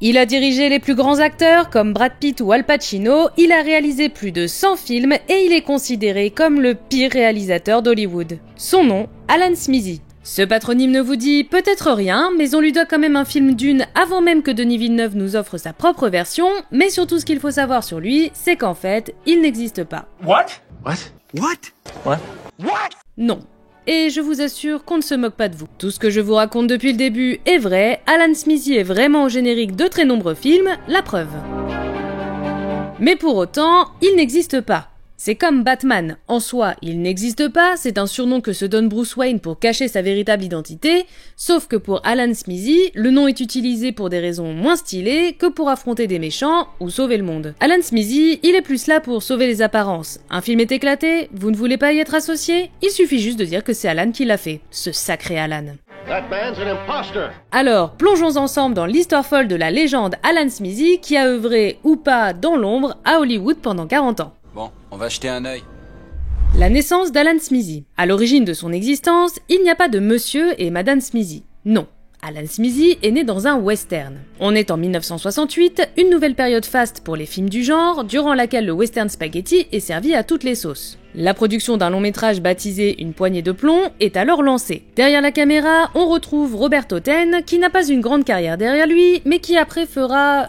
Il a dirigé les plus grands acteurs comme Brad Pitt ou Al Pacino, il a réalisé plus de 100 films et il est considéré comme le pire réalisateur d'Hollywood. Son nom, Alan Smithee. Ce patronyme ne vous dit peut-être rien, mais on lui doit quand même un film Dune avant même que Denis Villeneuve nous offre sa propre version, mais surtout ce qu'il faut savoir sur lui, c'est qu'en fait, il n'existe pas. What? Non. Et je vous assure qu'on ne se moque pas de vous. Tout ce que je vous raconte depuis le début est vrai, Alan Smithee est vraiment au générique de très nombreux films, la preuve. Mais pour autant, il n'existe pas. C'est comme Batman, en soi, il n'existe pas, c'est un surnom que se donne Bruce Wayne pour cacher sa véritable identité, sauf que pour Alan Smithee, le nom est utilisé pour des raisons moins stylées que pour affronter des méchants ou sauver le monde. Alan Smithee, il est plus là pour sauver les apparences. Un film est éclaté, vous ne voulez pas y être associé? Il suffit juste de dire que c'est Alan qui l'a fait, ce sacré Alan. Alors, plongeons ensemble dans l'histoire folle de la légende Alan Smithee qui a œuvré ou pas dans l'ombre à Hollywood pendant 40 ans. Bon, on va jeter un œil. La naissance d'Alan Smithee. À l'origine de son existence, il n'y a pas de monsieur et madame Smithee. Non. Alan Smithee est né dans un western. On est en 1968, une nouvelle période faste pour les films du genre, durant laquelle le western spaghetti est servi à toutes les sauces. La production d'un long métrage baptisé Une poignée de plomb est alors lancée. Derrière la caméra, on retrouve Robert Totten, qui n'a pas une grande carrière derrière lui, mais qui après fera...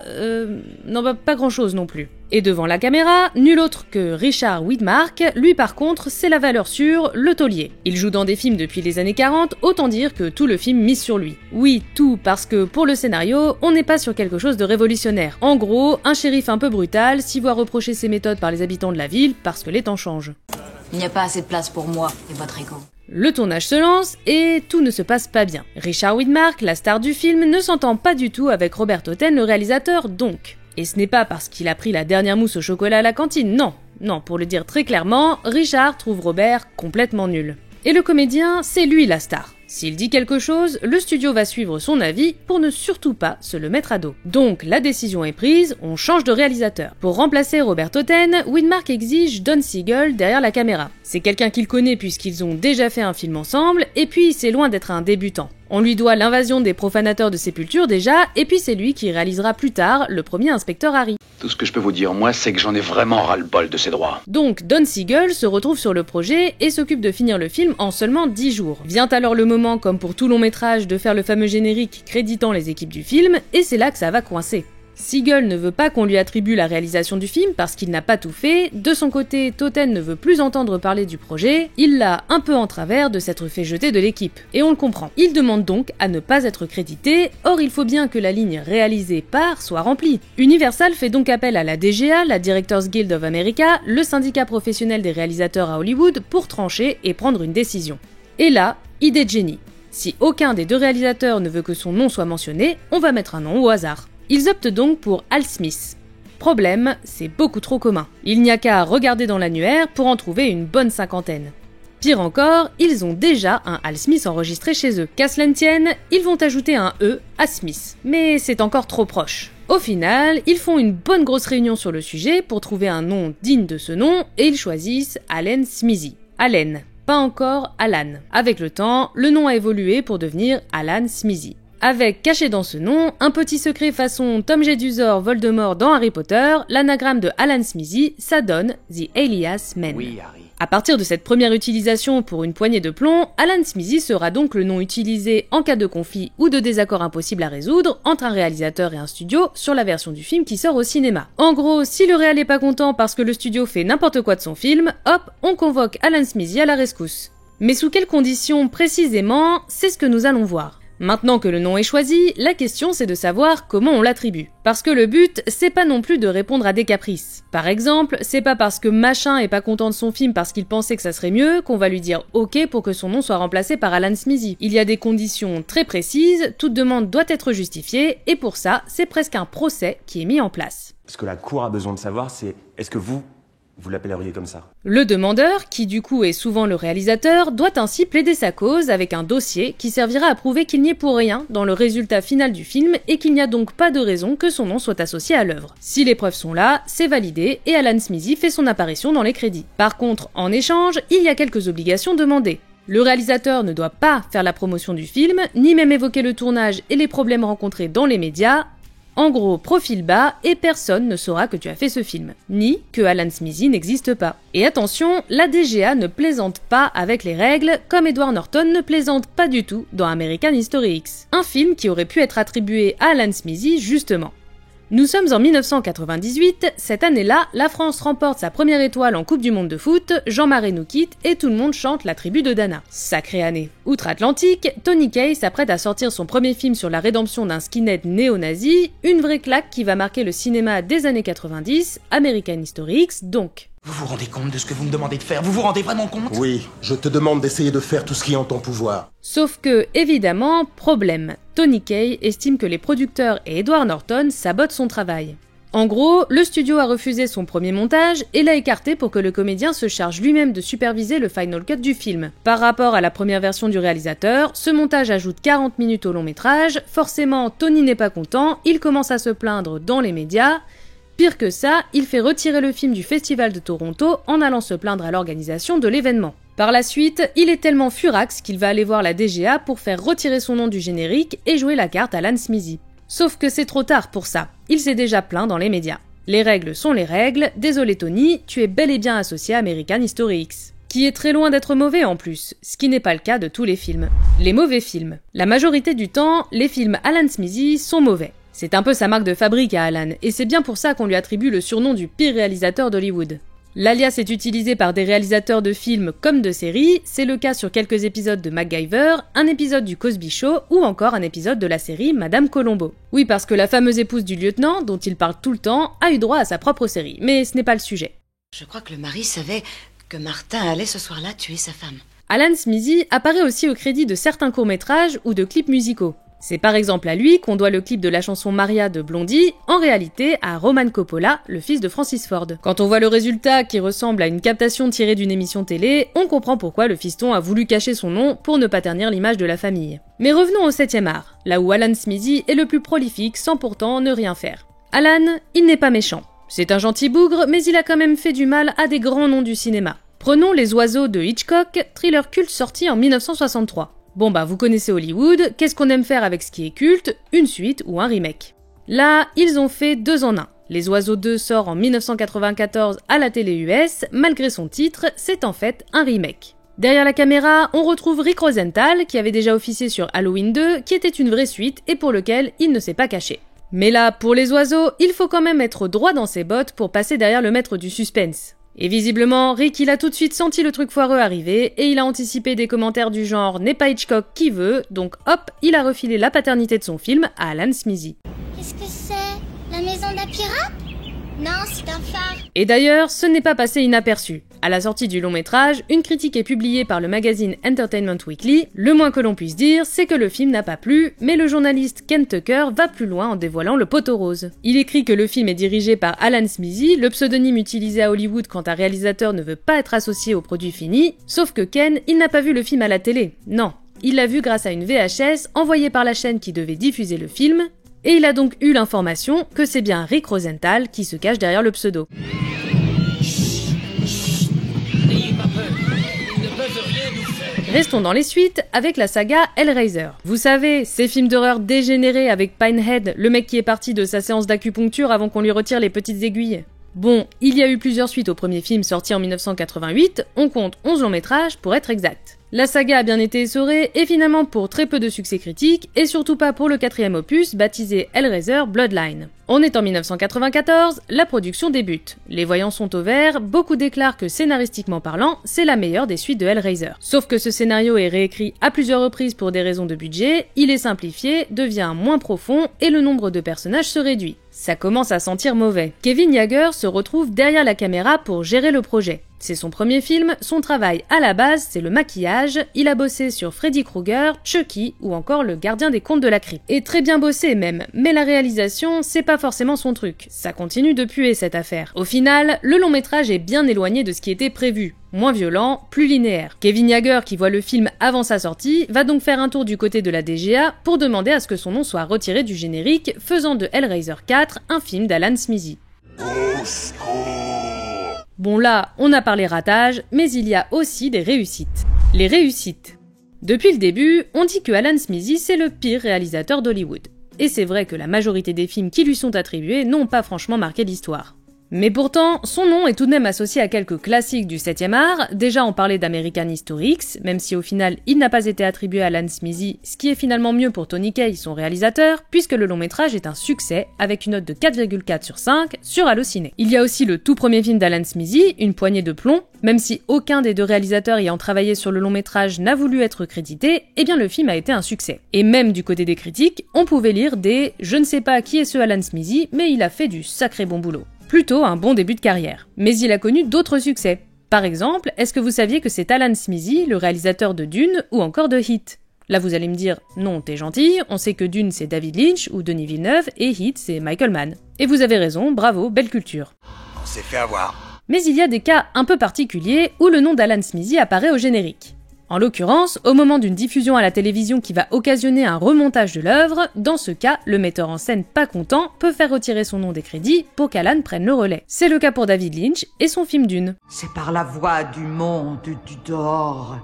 pas grand chose non plus. Et devant la caméra, nul autre que Richard Widmark, lui par contre, c'est la valeur sûre, le taulier. Il joue dans des films depuis les années 40, autant dire que tout le film mise sur lui. Oui, tout, parce que pour le scénario, on n'est pas sur quelque chose de révolutionnaire. En gros, un shérif un peu brutal s'y voit reprocher ses méthodes par les habitants de la ville parce que les temps changent. Il n'y a pas assez de place pour moi et votre ego. Le tournage se lance et tout ne se passe pas bien. Richard Widmark, la star du film, ne s'entend pas du tout avec Robert Totten, le réalisateur donc. Et ce n'est pas parce qu'il a pris la dernière mousse au chocolat à la cantine, non. Non, pour le dire très clairement, Richard trouve Robert complètement nul. Et le comédien, c'est lui la star. S'il dit quelque chose, le studio va suivre son avis pour ne surtout pas se le mettre à dos. Donc la décision est prise, on change de réalisateur. Pour remplacer Robert Totten, Widmark exige Don Siegel derrière la caméra. C'est quelqu'un qu'il connaît puisqu'ils ont déjà fait un film ensemble, et puis c'est loin d'être un débutant. On lui doit l'invasion des profanateurs de sépulture déjà, et puis c'est lui qui réalisera plus tard le premier inspecteur Harry. Tout ce que je peux vous dire, moi, c'est que j'en ai vraiment ras-le-bol de ces droits. Donc Don Siegel se retrouve sur le projet et s'occupe de finir le film en seulement 10 jours. Vient alors le moment, comme pour tout long métrage, de faire le fameux générique créditant les équipes du film, et c'est là que ça va coincer. Siegel ne veut pas qu'on lui attribue la réalisation du film parce qu'il n'a pas tout fait, de son côté Totten ne veut plus entendre parler du projet, il l'a un peu en travers de s'être fait jeter de l'équipe, et on le comprend. Il demande donc à ne pas être crédité, or il faut bien que la ligne réalisée par soit remplie. Universal fait donc appel à la DGA, la Directors Guild of America, le syndicat professionnel des réalisateurs à Hollywood, pour trancher et prendre une décision. Et là, idée de génie. Si aucun des deux réalisateurs ne veut que son nom soit mentionné, on va mettre un nom au hasard. Ils optent donc pour Al Smith. Problème, c'est beaucoup trop commun. Il n'y a qu'à regarder dans l'annuaire pour en trouver une bonne 50aine. Pire encore, ils ont déjà un Al Smith enregistré chez eux. Qu'à cela ne tienne, ils vont ajouter un E à Smith. Mais c'est encore trop proche. Au final, ils font une bonne grosse réunion sur le sujet pour trouver un nom digne de ce nom et ils choisissent Alan Smithee. Allen, pas encore Alan. Avec le temps, le nom a évolué pour devenir Alan Smithee. Avec, caché dans ce nom, un petit secret façon Tom Jedusor Voldemort dans Harry Potter, l'anagramme de Alan Smithee, ça donne The Alias Man. Oui, Harry. À partir de cette première utilisation pour une poignée de plomb, Alan Smithee sera donc le nom utilisé en cas de conflit ou de désaccord impossible à résoudre entre un réalisateur et un studio sur la version du film qui sort au cinéma. En gros, si le réal est pas content parce que le studio fait n'importe quoi de son film, hop, on convoque Alan Smithee à la rescousse. Mais sous quelles conditions précisément, c'est ce que nous allons voir. Maintenant que le nom est choisi, la question c'est de savoir comment on l'attribue. Parce que le but, c'est pas non plus de répondre à des caprices. Par exemple, c'est pas parce que machin est pas content de son film parce qu'il pensait que ça serait mieux qu'on va lui dire ok pour que son nom soit remplacé par Alan Smithee. Il y a des conditions très précises, toute demande doit être justifiée, et pour ça, c'est presque un procès qui est mis en place. Ce que la cour a besoin de savoir, c'est est-ce que vous l'appelleriez comme ça? Le demandeur, qui du coup est souvent le réalisateur, doit ainsi plaider sa cause avec un dossier qui servira à prouver qu'il n'y est pour rien dans le résultat final du film et qu'il n'y a donc pas de raison que son nom soit associé à l'œuvre. Si les preuves sont là, c'est validé et Alan Smithee fait son apparition dans les crédits. Par contre, en échange, il y a quelques obligations demandées. Le réalisateur ne doit pas faire la promotion du film, ni même évoquer le tournage et les problèmes rencontrés dans les médias, En gros, profil bas et personne ne saura que tu as fait ce film, ni que Alan Smithy n'existe pas. Et attention, la DGA ne plaisante pas avec les règles, comme Edward Norton ne plaisante pas du tout dans American History X, un film qui aurait pu être attribué à Alan Smithy justement. Nous sommes en 1998, cette année-là, la France remporte sa première étoile en Coupe du Monde de foot, Jean Marais nous quitte et tout le monde chante la tribu de Dana. Sacrée année. Outre-Atlantique, Tony Kaye s'apprête à sortir son premier film sur la rédemption d'un skinhead néo-nazi, une vraie claque qui va marquer le cinéma des années 90, American History X donc. Vous vous rendez compte de ce que vous me demandez de faire? Vous vous rendez vraiment compte? Oui, je te demande d'essayer de faire tout ce qui est en ton pouvoir. Sauf que, évidemment, problème. Tony Kaye estime que les producteurs et Edward Norton sabotent son travail. En gros, le studio a refusé son premier montage et l'a écarté pour que le comédien se charge lui-même de superviser le final cut du film. Par rapport à la première version du réalisateur, ce montage ajoute 40 minutes au long métrage, forcément Tony n'est pas content, il commence à se plaindre dans les médias. Pire que ça, il fait retirer le film du Festival de Toronto en allant se plaindre à l'organisation de l'événement. Par la suite, il est tellement furax qu'il va aller voir la DGA pour faire retirer son nom du générique et jouer la carte Alan Smithy. Sauf que c'est trop tard pour ça, il s'est déjà plaint dans les médias. Les règles sont les règles, désolé Tony, tu es bel et bien associé à American History X. Qui est très loin d'être mauvais en plus, ce qui n'est pas le cas de tous les films. Les mauvais films. La majorité du temps, les films Alan Smithy sont mauvais. C'est un peu sa marque de fabrique à Alan, et c'est bien pour ça qu'on lui attribue le surnom du pire réalisateur d'Hollywood. L'alias est utilisé par des réalisateurs de films comme de séries, c'est le cas sur quelques épisodes de MacGyver, un épisode du Cosby Show ou encore un épisode de la série Madame Colombo. Oui, parce que la fameuse épouse du lieutenant, dont il parle tout le temps, a eu droit à sa propre série, mais ce n'est pas le sujet. Je crois que le mari savait que Martin allait ce soir-là tuer sa femme. Alan Smithy apparaît aussi au crédit de certains courts-métrages ou de clips musicaux. C'est par exemple à lui qu'on doit le clip de la chanson Maria de Blondie, en réalité à Roman Coppola, le fils de Francis Ford. Quand on voit le résultat qui ressemble à une captation tirée d'une émission télé, on comprend pourquoi le fiston a voulu cacher son nom pour ne pas ternir l'image de la famille. Mais revenons au 7e art, là où Alan Smithy est le plus prolifique sans pourtant ne rien faire. Alan, il n'est pas méchant. C'est un gentil bougre, mais il a quand même fait du mal à des grands noms du cinéma. Prenons Les Oiseaux de Hitchcock, thriller culte sorti en 1963. Bon bah vous connaissez Hollywood, qu'est-ce qu'on aime faire avec ce qui est culte? Une suite ou un remake. Là, ils ont fait 2 en 1. Les Oiseaux 2 sort en 1994 à la télé US, malgré son titre, c'est en fait un remake. Derrière la caméra, on retrouve Rick Rosenthal, qui avait déjà officié sur Halloween 2, qui était une vraie suite et pour lequel il ne s'est pas caché. Mais là, pour Les Oiseaux, il faut quand même être droit dans ses bottes pour passer derrière le maître du suspense. Et visiblement, Rick il a tout de suite senti le truc foireux arriver et il a anticipé des commentaires du genre « n'est pas Hitchcock qui veut », donc hop, il a refilé la paternité de son film à Alan Smithy. Qu'est-ce que c'est? La maison d'un pirate? Non, c'est un phare. Et d'ailleurs, ce n'est pas passé inaperçu. À la sortie du long métrage, une critique est publiée par le magazine Entertainment Weekly. Le moins que l'on puisse dire, c'est que le film n'a pas plu, mais le journaliste Ken Tucker va plus loin en dévoilant le poteau rose. Il écrit que le film est dirigé par Alan Smithy, le pseudonyme utilisé à Hollywood quand un réalisateur ne veut pas être associé au produit fini, sauf que Ken, il n'a pas vu le film à la télé. Non, il l'a vu grâce à une VHS envoyée par la chaîne qui devait diffuser le film, et il a donc eu l'information que c'est bien Rick Rosenthal qui se cache derrière le pseudo. Restons dans les suites avec la saga Hellraiser. Vous savez, ces films d'horreur dégénérés avec Pinehead, le mec qui est parti de sa séance d'acupuncture avant qu'on lui retire les petites aiguilles. Bon, il y a eu plusieurs suites au premier film sorti en 1988, on compte 11 longs métrages pour être exact. La saga a bien été essorée, et finalement pour très peu de succès critique, et surtout pas pour le 4e opus, baptisé Hellraiser Bloodline. On est en 1994, la production débute. Les voyants sont au vert, beaucoup déclarent que scénaristiquement parlant, c'est la meilleure des suites de Hellraiser. Sauf que ce scénario est réécrit à plusieurs reprises pour des raisons de budget, il est simplifié, devient moins profond, et le nombre de personnages se réduit. Ça commence à sentir mauvais. Kevin Yagher se retrouve derrière la caméra pour gérer le projet. C'est son premier film, son travail à la base c'est le maquillage, il a bossé sur Freddy Krueger, Chucky ou encore le gardien des contes de la crypte. Et très bien bossé même, mais la réalisation c'est pas forcément son truc, ça continue de puer cette affaire. Au final, le long métrage est bien éloigné de ce qui était prévu. Moins violent, plus linéaire. Kevin Yagher, qui voit le film avant sa sortie, va donc faire un tour du côté de la DGA pour demander à ce que son nom soit retiré du générique, faisant de Hellraiser 4 un film d'Alan Smithy. Bon là, on a parlé ratage, mais il y a aussi des réussites. Les réussites. Depuis le début, on dit que Alan Smithy c'est le pire réalisateur d'Hollywood. et c'est vrai que la majorité des films qui lui sont attribués n'ont pas franchement marqué l'histoire. Mais pourtant, son nom est tout de même associé à quelques classiques du 7e art. Déjà, on parlait d'American History X, même si au final, il n'a pas été attribué à Alan Smithee, ce qui est finalement mieux pour Tony Kaye, son réalisateur, puisque le long métrage est un succès, avec une note de 4,4 sur 5 sur Allociné. Il y a aussi le tout premier film d'Alan Smithee, Une poignée de plomb. Même si aucun des deux réalisateurs ayant travaillé sur le long métrage n'a voulu être crédité, eh bien le film a été un succès. Et même du côté des critiques, on pouvait lire des « Je ne sais pas qui est ce Alan Smithee, mais il a fait du sacré bon boulot ». Plutôt un bon début de carrière. Mais il a connu d'autres succès. Par exemple, est-ce que vous saviez que c'est Alan Smithee, le réalisateur de Dune ou encore de Heat? Là vous allez me dire, non t'es gentil, on sait que Dune c'est David Lynch ou Denis Villeneuve et Heat c'est Michael Mann. Et vous avez raison, bravo, belle culture. On s'est fait avoir. Mais il y a des cas un peu particuliers où le nom d'Alan Smithee apparaît au générique. En l'occurrence, au moment d'une diffusion à la télévision qui va occasionner un remontage de l'œuvre, dans ce cas, le metteur en scène pas content peut faire retirer son nom des crédits pour qu'Alan prenne le relais. C'est le cas pour David Lynch et son film Dune. C'est par la voie du monde du dehors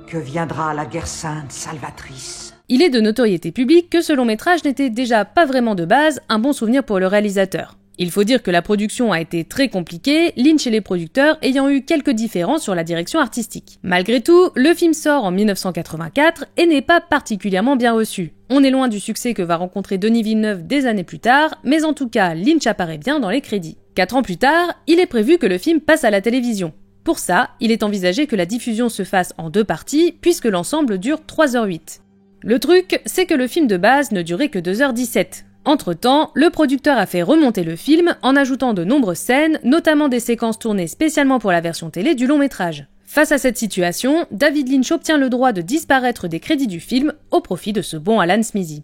que viendra la guerre sainte salvatrice. Il est de notoriété publique que ce long métrage n'était déjà pas vraiment de base un bon souvenir pour le réalisateur. Il faut dire que la production a été très compliquée, Lynch et les producteurs ayant eu quelques différences sur la direction artistique. Malgré tout, le film sort en 1984 et n'est pas particulièrement bien reçu. On est loin du succès que va rencontrer Denis Villeneuve des années plus tard, mais en tout cas, Lynch apparaît bien dans les crédits. 4 ans plus tard, il est prévu que le film passe à la télévision. Pour ça, il est envisagé que la diffusion se fasse en 2 parties, puisque l'ensemble dure 3h08. Le truc, c'est que le film de base ne durait que 2h17. Entre-temps, le producteur a fait remonter le film en ajoutant de nombreuses scènes, notamment des séquences tournées spécialement pour la version télé du long métrage. Face à cette situation, David Lynch obtient le droit de disparaître des crédits du film au profit de ce bon Alan Smithee.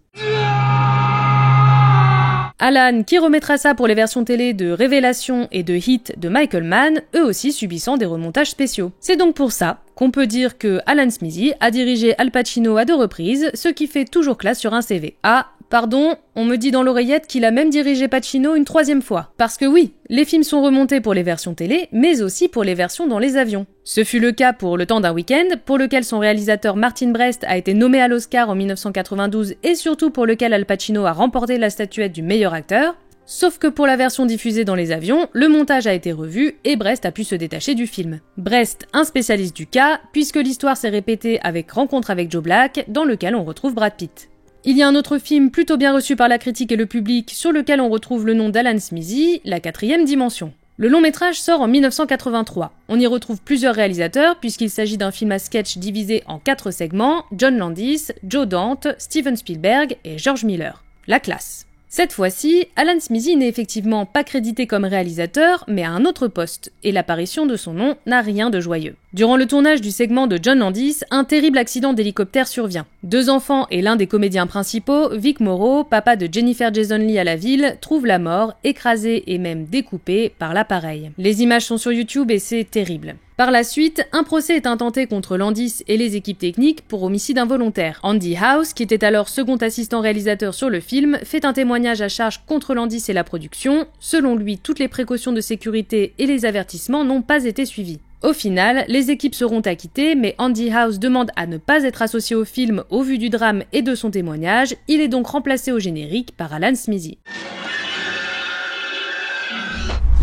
Alan, qui remettra ça pour les versions télé de Révélation et de Heat de Michael Mann, eux aussi subissant des remontages spéciaux. C'est donc pour ça qu'on peut dire que Alan Smithee a dirigé Al Pacino à 2 reprises, ce qui fait toujours classe sur un CV. Ah, pardon, on me dit dans l'oreillette qu'il a même dirigé Pacino une 3e fois. Parce que oui, les films sont remontés pour les versions télé, mais aussi pour les versions dans les avions. Ce fut le cas pour Le temps d'un week-end, pour lequel son réalisateur Martin Brest a été nommé à l'Oscar en 1992 et surtout pour lequel Al Pacino a remporté la statuette du meilleur acteur. Sauf que pour la version diffusée dans les avions, le montage a été revu et Brest a pu se détacher du film. Brest, un spécialiste du cas, puisque l'histoire s'est répétée avec Rencontre avec Joe Black, dans lequel on retrouve Brad Pitt. Il y a un autre film plutôt bien reçu par la critique et le public sur lequel on retrouve le nom d'Alan Smithee, La 4e dimension. Le long métrage sort en 1983. On y retrouve plusieurs réalisateurs puisqu'il s'agit d'un film à sketch divisé en 4 segments, John Landis, Joe Dante, Steven Spielberg et George Miller. La classe. Cette fois-ci, Alan Smithee n'est effectivement pas crédité comme réalisateur, mais à un autre poste, et l'apparition de son nom n'a rien de joyeux. Durant le tournage du segment de John Landis, un terrible accident d'hélicoptère survient. 2 enfants et l'un des comédiens principaux, Vic Morrow, papa de Jennifer Jason Leigh à la ville, trouvent la mort, écrasé et même découpé par l'appareil. Les images sont sur YouTube et c'est terrible. Par la suite, un procès est intenté contre Landis et les équipes techniques pour homicide involontaire. Andy House, qui était alors second assistant réalisateur sur le film, fait un témoignage à charge contre Landis et la production. Selon lui, toutes les précautions de sécurité et les avertissements n'ont pas été suivis. Au final, les équipes seront acquittées, mais Andy House demande à ne pas être associé au film au vu du drame et de son témoignage. Il est donc remplacé au générique par Alan Smithee.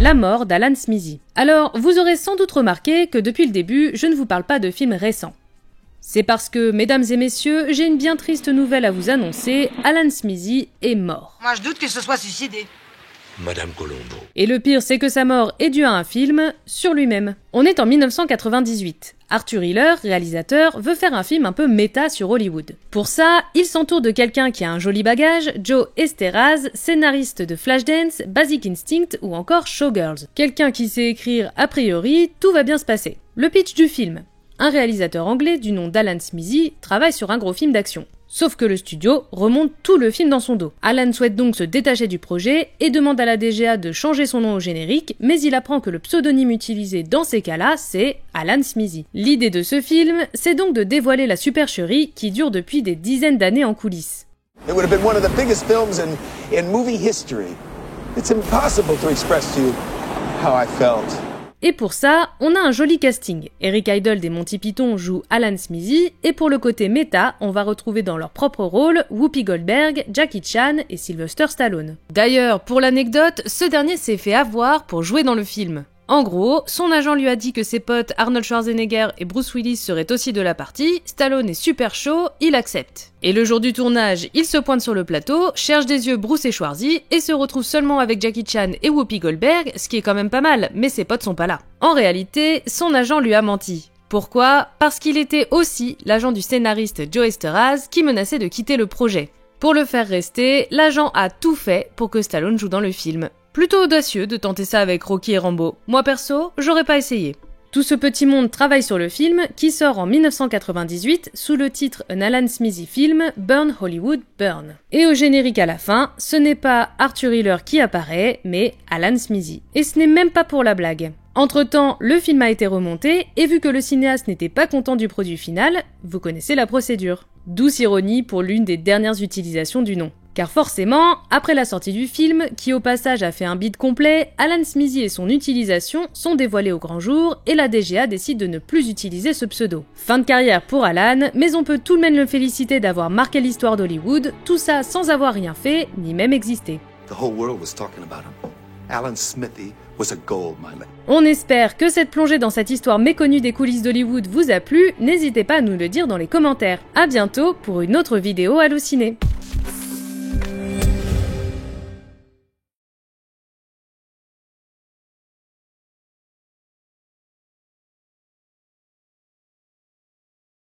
La mort d'Alan Smithee. Alors, vous aurez sans doute remarqué que depuis le début, je ne vous parle pas de films récents. C'est parce que, mesdames et messieurs, j'ai une bien triste nouvelle à vous annoncer, Alan Smithee est mort. Moi, je doute qu'il se soit suicidé. Madame Colombo. Et le pire, c'est que sa mort est due à un film sur lui-même. On est en 1998. Arthur Hiller, réalisateur, veut faire un film un peu méta sur Hollywood. Pour ça, il s'entoure de quelqu'un qui a un joli bagage, Joe Esteraz, scénariste de Flashdance, Basic Instinct ou encore Showgirls. Quelqu'un qui sait écrire a priori, tout va bien se passer. Le pitch du film. Un réalisateur anglais du nom d'Alan Smithee travaille sur un gros film d'action. Sauf que le studio remonte tout le film dans son dos. Alan souhaite donc se détacher du projet et demande à la DGA de changer son nom au générique, mais il apprend que le pseudonyme utilisé dans ces cas-là, c'est Alan Smithee. L'idée de ce film, c'est donc de dévoiler la supercherie qui dure depuis des dizaines d'années en coulisses. It would have been one of the biggest films in movie history. It's impossible to express to you how I felt. Et pour ça, on a un joli casting. Eric Idle des Monty Python joue Alan Smithy, et pour le côté méta, on va retrouver dans leur propre rôle Whoopi Goldberg, Jackie Chan et Sylvester Stallone. D'ailleurs, pour l'anecdote, ce dernier s'est fait avoir pour jouer dans le film. En gros, son agent lui a dit que ses potes Arnold Schwarzenegger et Bruce Willis seraient aussi de la partie, Stallone est super chaud, il accepte. Et le jour du tournage, il se pointe sur le plateau, cherche des yeux Bruce et Schwarzy, et se retrouve seulement avec Jackie Chan et Whoopi Goldberg, ce qui est quand même pas mal, mais ses potes sont pas là. En réalité, son agent lui a menti. Pourquoi ? Parce qu'il était aussi l'agent du scénariste Joe Esteraz qui menaçait de quitter le projet. Pour le faire rester, l'agent a tout fait pour que Stallone joue dans le film. Plutôt audacieux de tenter ça avec Rocky et Rambo. Moi perso, j'aurais pas essayé. Tout ce petit monde travaille sur le film, qui sort en 1998 sous le titre An Alan Smithy Film, Burn Hollywood Burn. Et au générique à la fin, ce n'est pas Arthur Hiller qui apparaît, mais Alan Smithy. Et ce n'est même pas pour la blague. Entre-temps, le film a été remonté, et vu que le cinéaste n'était pas content du produit final, vous connaissez la procédure. Douce ironie pour l'une des dernières utilisations du nom. Car forcément, après la sortie du film, qui au passage a fait un bid complet, Alan Smithy et son utilisation sont dévoilés au grand jour, et la DGA décide de ne plus utiliser ce pseudo. Fin de carrière pour Alan, mais on peut tout de même le féliciter d'avoir marqué l'histoire d'Hollywood, tout ça sans avoir rien fait, ni même existé. The whole world was talking about him. Alan Smithy was a gold miner. On espère que cette plongée dans cette histoire méconnue des coulisses d'Hollywood vous a plu, n'hésitez pas à nous le dire dans les commentaires. À bientôt pour une autre vidéo hallucinée.